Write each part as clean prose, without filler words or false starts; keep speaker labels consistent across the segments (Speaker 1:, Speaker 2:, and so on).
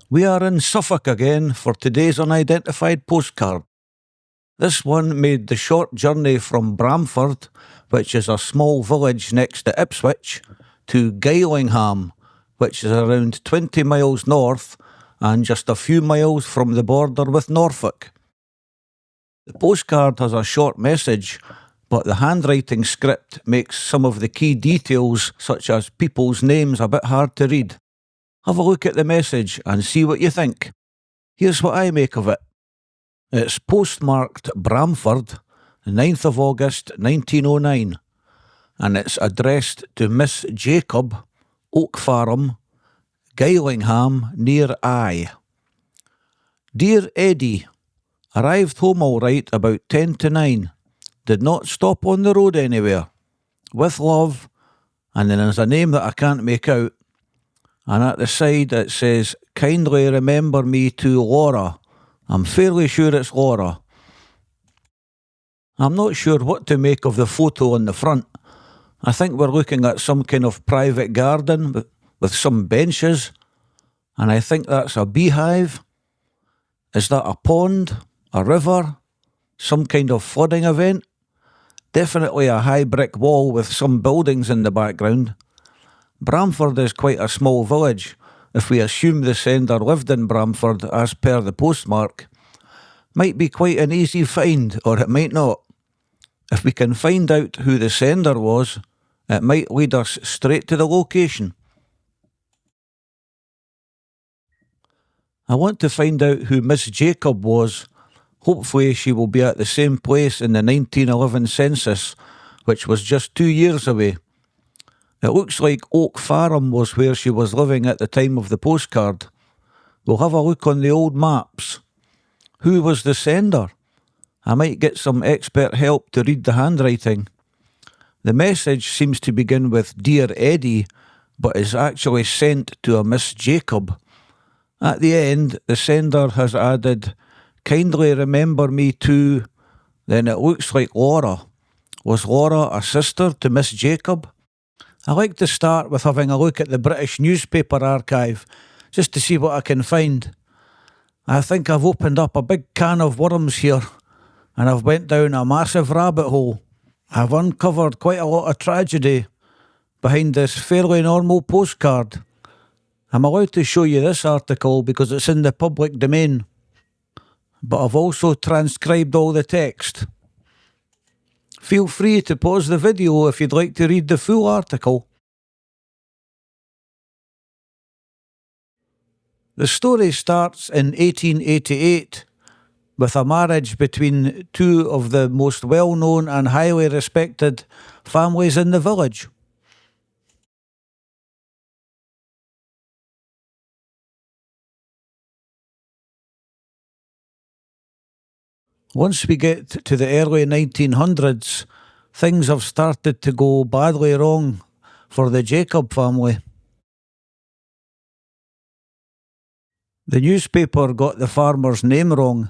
Speaker 1: We are in Suffolk again for today's unidentified postcard. This one made the short journey from Bramford, which is a small village next to Ipswich, to Gillingham, which is around 20 miles north and just a few miles from the border with Norfolk. The postcard has a short message, but the handwriting script makes some of the key details, such as people's names, a bit hard to read. Have a look at the message and see what you think. Here's what I make of it. It's postmarked Bramford, 9th of August 1909, and it's addressed to Miss Jacob, Oak Farm, Gillingham, near Eye. Dear Eddie, arrived home all right about 10 to 9. Did not stop on the road anywhere. With love, and then there's a name that I can't make out, and at the side it says, kindly remember me to Laura. I'm fairly sure it's Laura. I'm not sure what to make of the photo on the front. I think we're looking at some kind of private garden with some benches, and I think that's a beehive. Is that a pond? A river? Some kind of flooding event? Definitely a high brick wall with some buildings in the background. Bramford is quite a small village, if we assume the sender lived in Bramford as per the postmark. Might be quite an easy find, or it might not. If we can find out who the sender was, it might lead us straight to the location. I want to find out who Miss Jacob was. Hopefully she will be at the same place in the 1911 census, which was just 2 years away. It looks like Oak Farm was where she was living at the time of the postcard. We'll have a look on the old maps. Who was the sender? I might get some expert help to read the handwriting. The message seems to begin with Dear Eddie, but is actually sent to a Miss Jacob. At the end, the sender has added, kindly remember me to, then it looks like Laura. Was Laura a sister to Miss Jacob? I like to start with having a look at the British newspaper archive, just to see what I can find. I think I've opened up a big can of worms here, and I've went down a massive rabbit hole. I've uncovered quite a lot of tragedy behind this fairly normal postcard. I'm allowed to show you this article because it's in the public domain, but I've also transcribed all the text. Feel free to pause the video if you'd like to read the full article. The story starts in 1888 with a marriage between two of the most well-known and highly respected families in the village. Once we get to the early 1900s, things have started to go badly wrong for the Jacob family. The newspaper got the farmer's name wrong,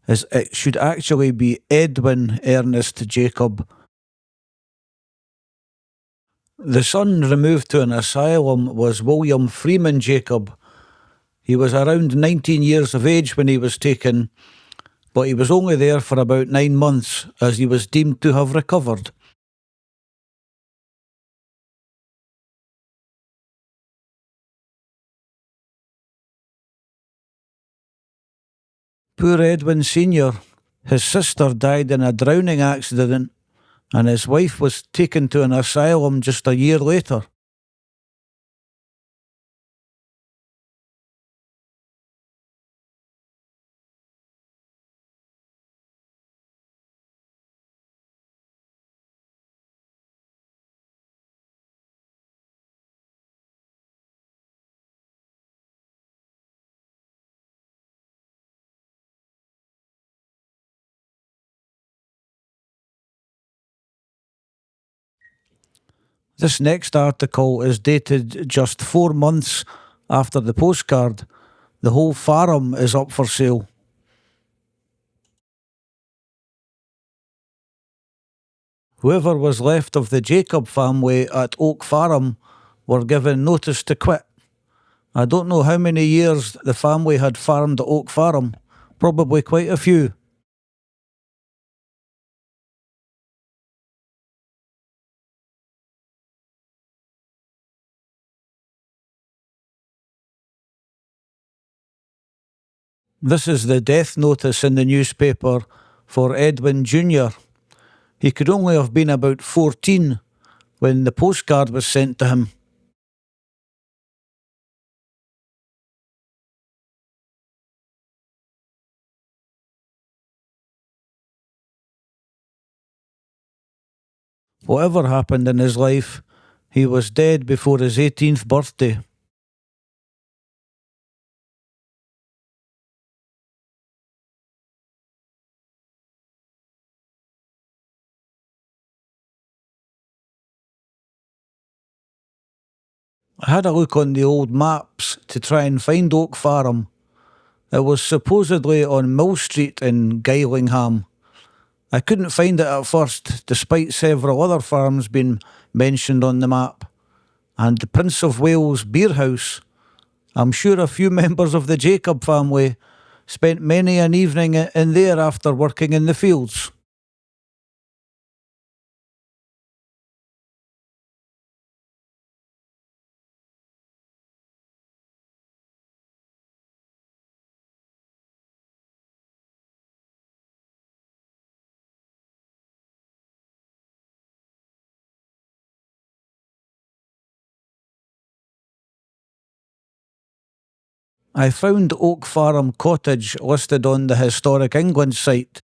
Speaker 1: as it should actually be Edwin Ernest Jacob. The son removed to an asylum was William Freeman Jacob. He was around 19 years of age when he was taken, but he was only there for about 9 months as he was deemed to have recovered. Poor Edwin Sr. His sister died in a drowning accident, and his wife was taken to an asylum just a year later. This next article is dated just 4 months after the postcard. The whole farm is up for sale. Whoever was left of the Jacob family at Oak Farm were given notice to quit. I don't know how many years the family had farmed at Oak Farm, probably quite a few. This is the death notice in the newspaper for Edwin Jr. He could only have been about 14 when the postcard was sent to him. Whatever happened in his life, he was dead before his 18th birthday. I had a look on the old maps to try and find Oak Farm. It was supposedly on Mill Street in Gillingham. I couldn't find it at first, despite several other farms being mentioned on the map. And the Prince of Wales Beer House. I'm sure a few members of the Jacob family spent many an evening in there after working in the fields. I found Oak Farm Cottage listed on the Historic England site.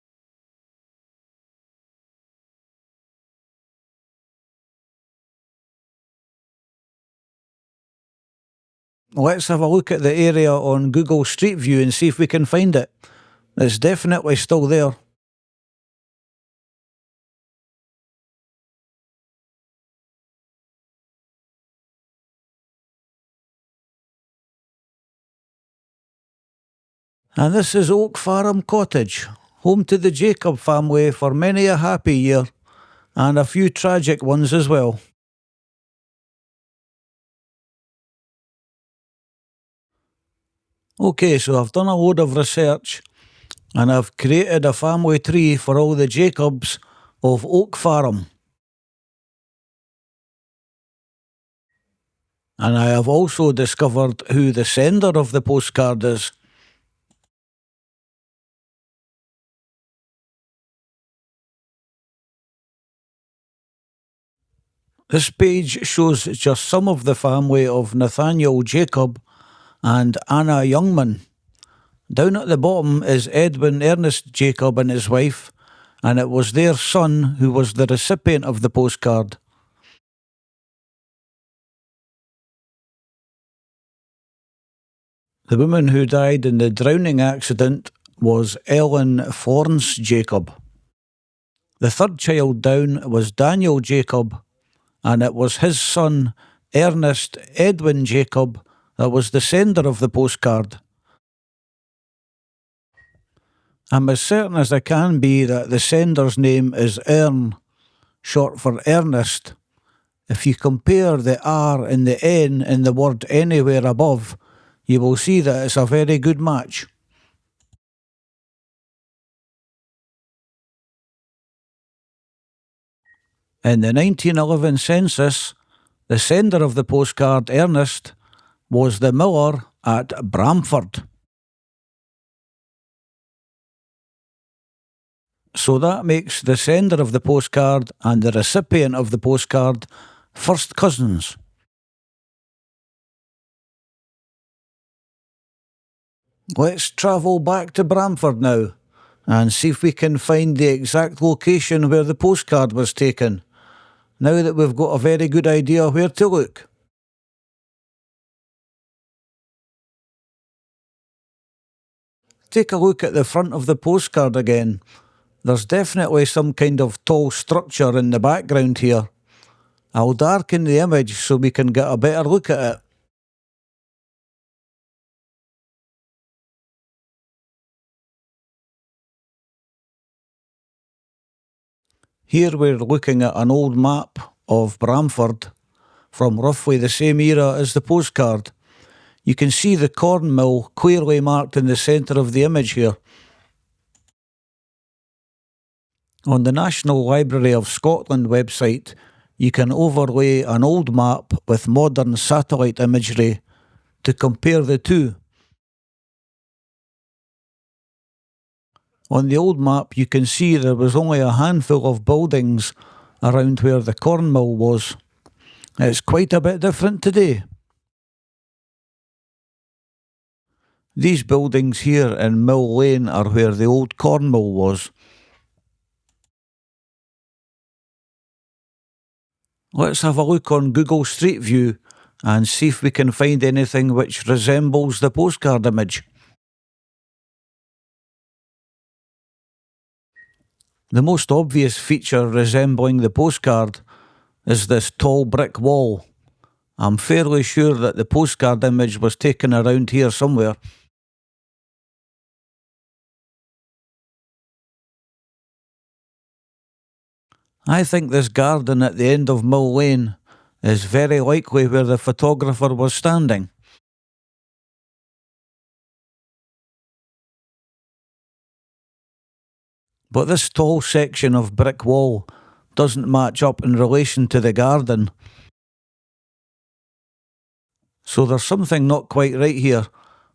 Speaker 1: Let's have a look at the area on Google Street View and see if we can find it. It's definitely still there. And this is Oak Farm Cottage, home to the Jacob family for many a happy year, and a few tragic ones as well. Okay, so I've done a load of research and I've created a family tree for all the Jacobs of Oak Farm. And I have also discovered who the sender of the postcard is. This page shows just some of the family of Nathaniel Jacob and Anna Youngman. Down at the bottom is Edwin Ernest Jacob and his wife, and it was their son who was the recipient of the postcard. The woman who died in the drowning accident was Ellen Florence Jacob. The third child down was Daniel Jacob, and it was his son, Ernest Edwin Jacob, that was the sender of the postcard. I'm as certain as I can be that the sender's name is Ern, short for Ernest. If you compare the R and the N in the word anywhere above, you will see that it's a very good match. In the 1911 census, the sender of the postcard, Ernest, was the miller at Bramford. So that makes the sender of the postcard and the recipient of the postcard first cousins. Let's travel back to Bramford now and see if we can find the exact location where the postcard was taken, now that we've got a very good idea where to look. Take a look at the front of the postcard again. There's definitely some kind of tall structure in the background here. I'll darken the image so we can get a better look at it. Here we're looking at an old map of Bramford from roughly the same era as the postcard. You can see the corn mill clearly marked in the centre of the image here. On the National Library of Scotland website, you can overlay an old map with modern satellite imagery to compare the two. On the old map, you can see there was only a handful of buildings around where the corn mill was. It's quite a bit different today. These buildings here in Mill Lane are where the old corn mill was. Let's have a look on Google Street View and see if we can find anything which resembles the postcard image. The most obvious feature resembling the postcard is this tall brick wall. I'm fairly sure that the postcard image was taken around here somewhere. I think this garden at the end of Mill Lane is very likely where the photographer was standing. But this tall section of brick wall doesn't match up in relation to the garden. So there's something not quite right here.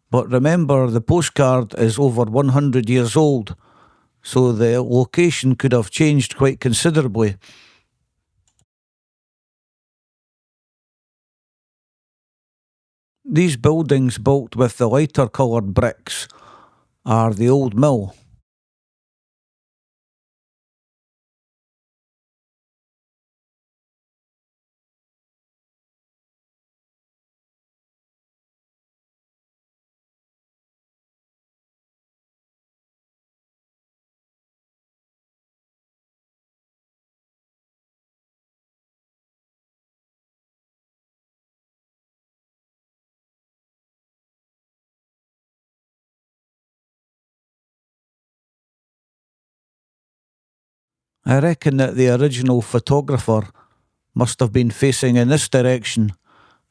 Speaker 1: But remember, the postcard is over 100 years old, so the location could have changed quite considerably. These buildings built with the lighter coloured bricks are the old mill. I reckon that the original photographer must have been facing in this direction,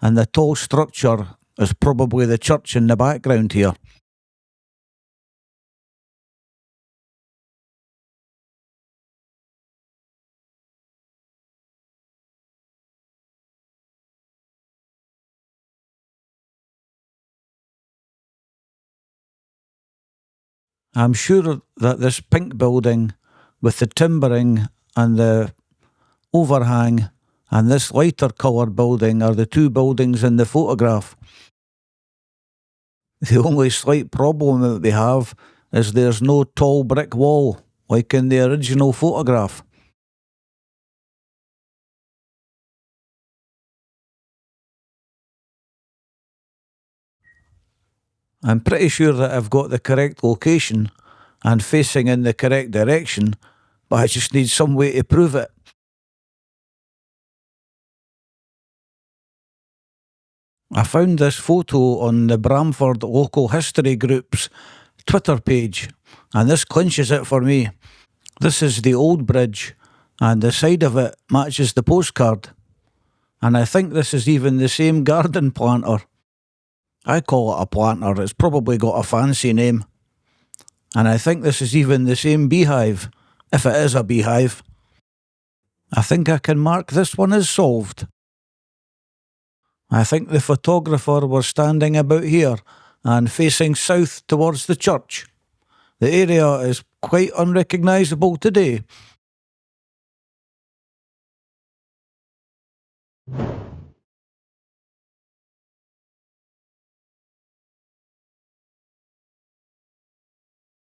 Speaker 1: and the tall structure is probably the church in the background here. I'm sure that this pink building with the timbering and the overhang and this lighter coloured building are the two buildings in the photograph. The only slight problem that we have is there's no tall brick wall like in the original photograph. I'm pretty sure that I've got the correct location and facing in the correct direction, but I just need some way to prove it. I found this photo on the Bramford Local History Group's Twitter page, and this clinches it for me. This is the old bridge, and the side of it matches the postcard. And I think this is even the same garden planter. I call it a planter, it's probably got a fancy name. And I think this is even the same beehive, if it is a beehive. I think I can mark this one as solved. I think the photographer was standing about here and facing south towards the church. The area is quite unrecognisable today.